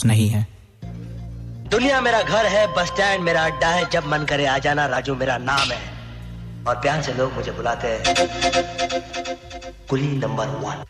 नहीं है। दुनिया मेरा घर है, बस स्टैंड मेरा अड्डा है, जब मन करे आ जाना, राजू मेरा नाम है। और प्यार से लोग मुझे बुलाते हैं कुली नंबर 1।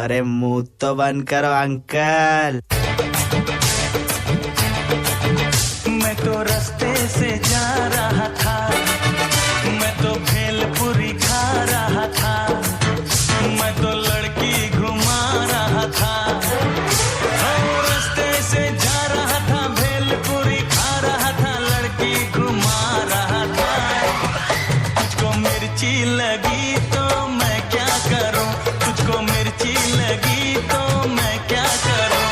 अरे मुंह तो बंद करो अंकल। मैं तो रास्ते से जा रहा था, मैं तो भेलपुरी खा रहा था, मैं तो लड़की घुमा रहा था। रास्ते से जा रहा था, भेलपुरी खा रहा था, लड़की घुमा रहा था। तुझको मिर्ची लगी तो मैं क्या करूं, तुझको मिर्ची लगी तो मैं क्या करूं।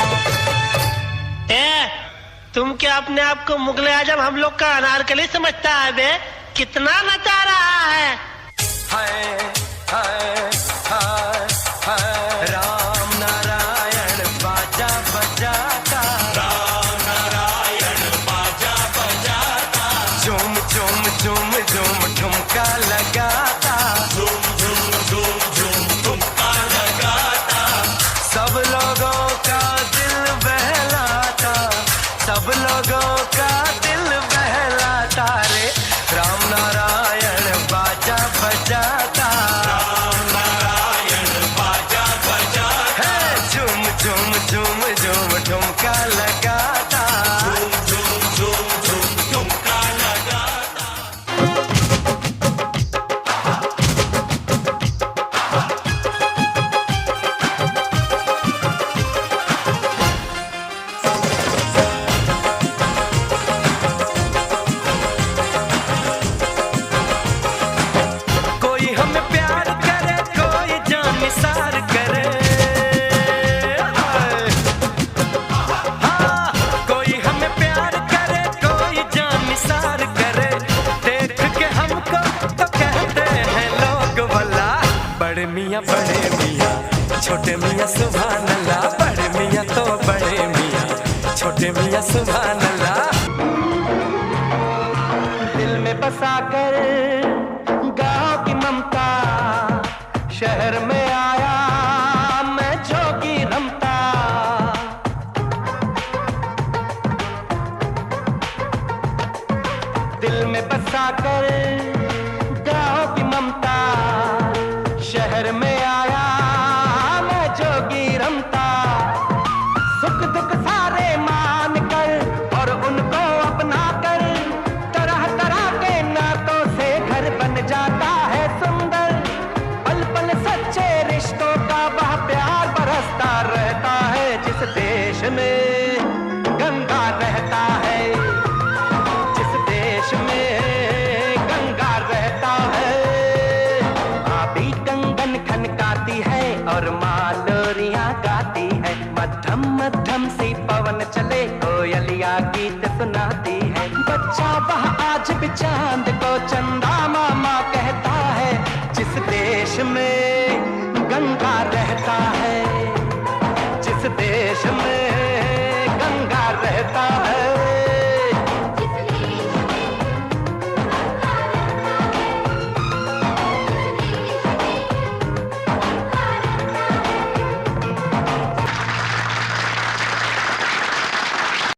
तुम क्या अपने आप को मुगले आजम हम लोग का अनारकली समझता है बे? कितना नचा रहा है। हाय हाय हाय हाय राम नारायण बाजा बजाता, राम नारायण बाजा बजाता, झूम झूम झूम झूम ठुमका लगाता, झूम झूम झूम झूम ठुमका लगाता। सब लोगों का दिल बहलाता, सब लोगों का दिल बहलाता रे। राम नारायण बाजा बजाता, राम नारायण बाजा बजाता, झूम झूम झूम झूम ठुमका लगाता, झूम झूम झूम झूम ठुमका लगाता। बड़े मियाँ छोटे मियाँ सुभान अल्लाह, बड़े मियाँ तो बड़े मियाँ, छोटे मियाँ सुभान अल्लाह। दिल में बसा कर गाँव की ममता, शहर में आया मैं जोगी रमता। दिल में बसा कर गाँव की ममता, शहर में आया मैं जोगी रमता। सुख दुख सारे मान कर और उनको अपना कर, तरह तरह के नातों से घर बन जाता है सुंदर। पल पल सच्चे रिश्तों का वह प्यार बरसता रहता है, जिस देश में गंगा रहता है, जिस देश में गंगा रहता है। आबी कंगन खनकाती है और मालोरियां गाती है, मध्यम मध्यम सी पवन चले कोयलिया गीत सुनाती है। बच्चा वह आज भी चांद को चंदा मामा कहता है, जिस देश में गंगा रहता है, जिस देश में